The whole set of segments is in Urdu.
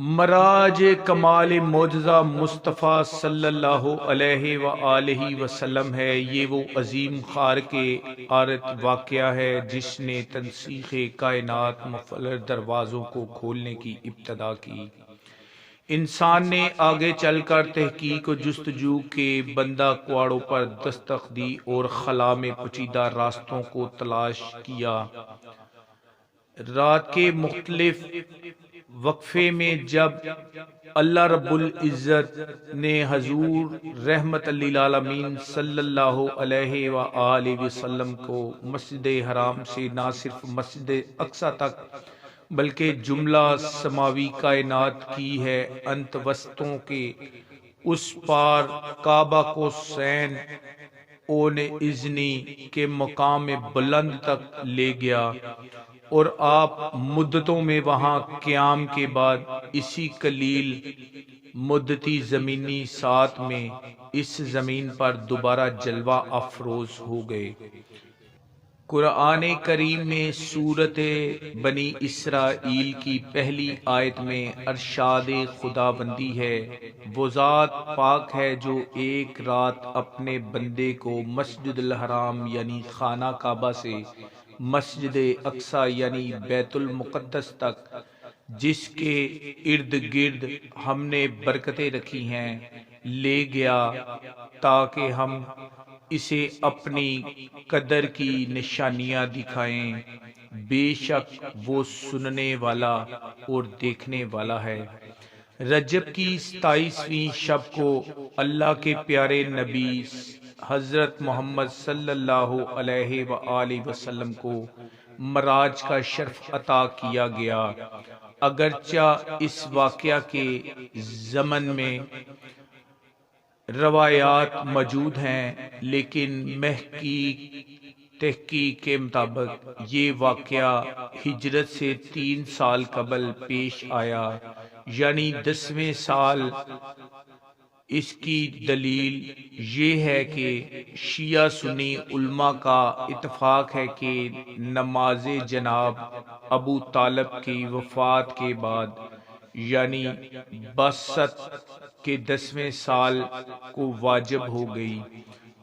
مراج کمال معجزہ مصطفیٰ صلی اللہ علیہ وآلہ وسلم ہے۔ یہ وہ عظیم خارق عارت واقعہ ہے جس نے تنسیخ کائنات مفلر دروازوں کو کھولنے کی ابتدا کی۔ انسان نے آگے چل کر تحقیق و جستجو کے بندہ کواڑوں پر دستک دی اور خلا میں پچیدہ راستوں کو تلاش کیا۔ رات کے مختلف وقفے میں جب اللہ رب العزت نے حضور رحمت للعالمین صلی اللہ علیہ وآلہ وسلم کو مسجد حرام سے نہ صرف مسجد اقصی تک بلکہ جملہ سماوی کائنات کی ہے انت وسطوں کے اس پار کعبہ کو سین اون اذنی کے مقام بلند تک لے گیا، اور آپ مدتوں میں وہاں قیام کے بعد اسی قلیل مدتی زمینی ساتھ میں اس زمین پر دوبارہ جلوہ افروز ہو گئے۔ قرآن کریم میں سورۃ بنی اسرائیل کی پہلی آیت میں ارشاد خداوندی ہے، وہ ذات پاک ہے جو ایک رات اپنے بندے کو مسجد الحرام یعنی خانہ کعبہ سے مسجد اقصی یعنی بیت المقدس تک، جس کے ارد گرد ہم نے برکتیں رکھی ہیں، لے گیا تاکہ ہم اسے اپنی قدر کی نشانیاں دکھائیں۔ بے شک وہ سننے والا اور دیکھنے والا ہے۔ رجب کی 27ویں شب کو اللہ کے پیارے نبی حضرت محمد صلی اللہ علیہ وآلہ وسلم کو معراج کا شرف عطا کیا گیا۔ اگرچہ اس واقعہ کے ضمن میں روایات موجود ہیں، لیکن تحقیق کے مطابق یہ واقعہ ہجرت سے 3 سال قبل پیش آیا، یعنی 10ویں سال۔ اس کی دلیل یہ ہے کہ شیعہ سنی علماء کا اتفاق ہے کہ نماز جناب ابو طالب کی وفات کے بعد یعنی بعثت کے 10ویں سال کو واجب ہو گئی،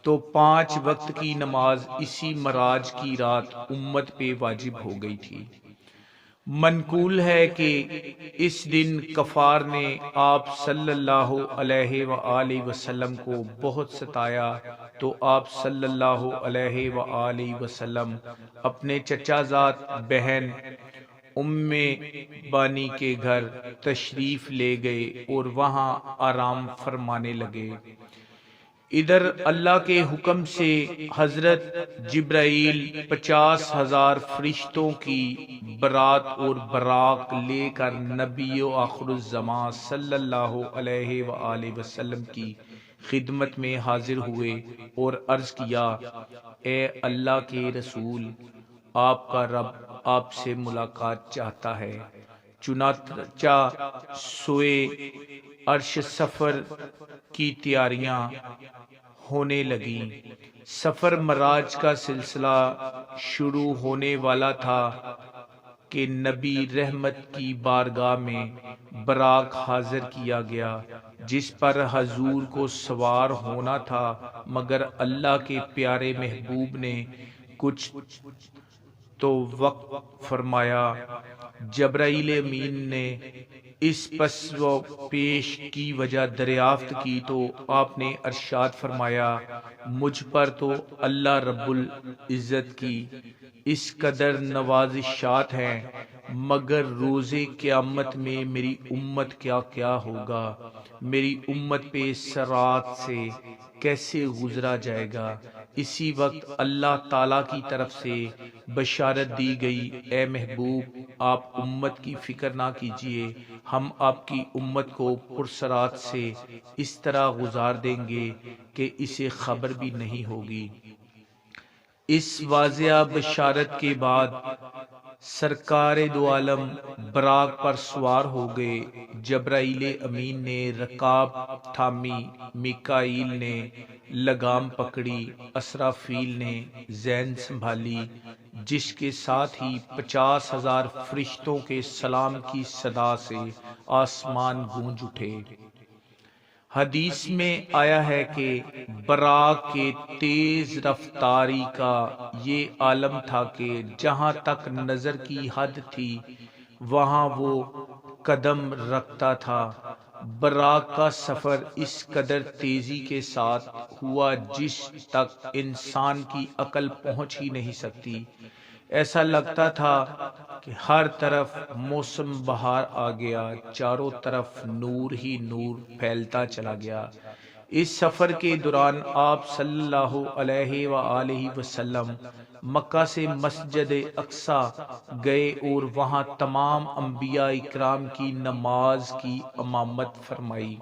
تو 5 وقت کی نماز اسی معراج کی رات امت پہ واجب ہو گئی تھی۔ منقول ہے کہ اس دن کفار نے آپ صلی اللہ علیہ وآلہ وسلم کو بہت ستایا، تو آپ صلی اللہ علیہ وآلہ وسلم اپنے چچا زاد بہن ام بانی کے گھر تشریف لے گئے اور وہاں آرام فرمانے لگے۔ ادھر اللہ کے حکم سے حضرت جبرائیل 50,000 فرشتوں کی برات اور براق لے کر نبی و آخر الزمان صلی اللہ علیہ وآلہ وسلم کی خدمت میں حاضر ہوئے اور عرض کیا، اے اللہ کے رسول، آپ کا رب آپ سے ملاقات چاہتا ہے۔ چنانچہ سوئے عرش سفر کی تیاریاں ہونے لگیں۔ سفر معراج کا سلسلہ شروع ہونے والا تھا کہ نبی رحمت کی بارگاہ میں براق حاضر کیا گیا، جس پر حضور کو سوار ہونا تھا، مگر اللہ کے پیارے محبوب نے کچھ تو وقت فرمایا۔ جبرائیل امین نے اس پس و پیش کی وجہ دریافت کی تو آپ نے ارشاد فرمایا، مجھ پر تو اللہ رب العزت کی اس قدر نوازشات ہیں، مگر روز قیامت میں میری امت کیا ہوگا، میری امت پہ صراط سے کیسے گزرا جائے گا۔ اسی وقت اللہ تعالیٰ کی طرف سے بشارت دی گئی، اے محبوب، آپ امت کی فکر نہ کیجیے، ہم آپ کی امت کو پرصراط سے اس طرح گزار دیں گے کہ اسے خبر بھی نہیں ہوگی۔ اس واضح بشارت کے بعد سرکار دو عالم براق پر سوار ہو گئے۔ جبرائیل امین نے رکاب تھامی، میکائیل نے لگام پکڑی، اسرافیل نے زین سنبھالی، جس کے ساتھ ہی 50,000 فرشتوں کے سلام کی صدا سے آسمان گونج اٹھے۔ حدیث میں آیا ہے کہ براق کے تیز رفتاری کا یہ عالم تھا کہ جہاں تک نظر کی حد تھی وہاں وہ قدم رکھتا تھا۔ براق کا سفر اس قدر تیزی کے ساتھ ہوا جس تک انسان کی عقل پہنچ ہی نہیں سکتی۔ ایسا لگتا تھا کہ ہر طرف موسم بہار آ گیا، چاروں طرف نور ہی نور پھیلتا چلا گیا۔ اس سفر کے دوران آپ صلی اللہ علیہ وآلہ وسلم مکہ سے مسجد اقصی گئے اور وہاں تمام انبیاء اکرام کی نماز کی امامت فرمائی۔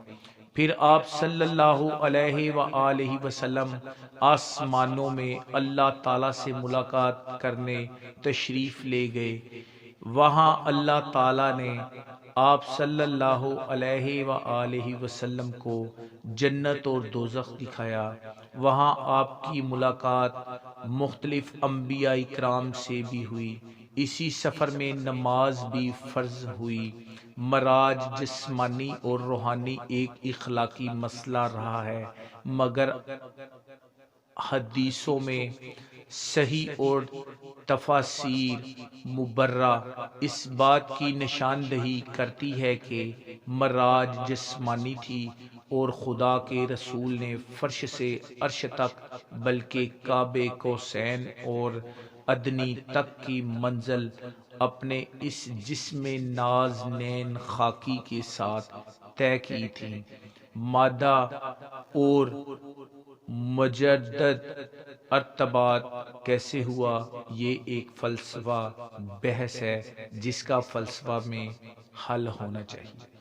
پھر آپ صلی اللہ علیہ وآلہ وسلم آسمانوں میں اللہ تعالیٰ سے ملاقات کرنے تشریف لے گئے۔ وہاں اللہ تعالیٰ نے آپ صلی اللہ علیہ وآلہ وسلم کو جنت اور دوزخ دکھایا۔ وہاں آپ کی ملاقات مختلف انبیاء اکرام سے بھی ہوئی۔ اسی سفر میں نماز بھی فرض ہوئی۔ معراج جسمانی اور روحانی ایک اخلاقی مسئلہ رہا ہے، مگر حدیثوں میں صحیح اور تفاسیر مبرہ اس بات کی نشاندہی کرتی ہے کہ معراج جسمانی تھی اور خدا کے رسول نے فرش سے عرش تک بلکہ قاب قوسین اور ادنی تک کی منزل اپنے اس جسم نازنین خاکی کے ساتھ طے کی تھی۔ مادہ اور مجدد ارتباط کیسے ہوا، یہ ایک فلسفہ بحث ہے جس کا فلسفہ میں حل ہونا چاہیے۔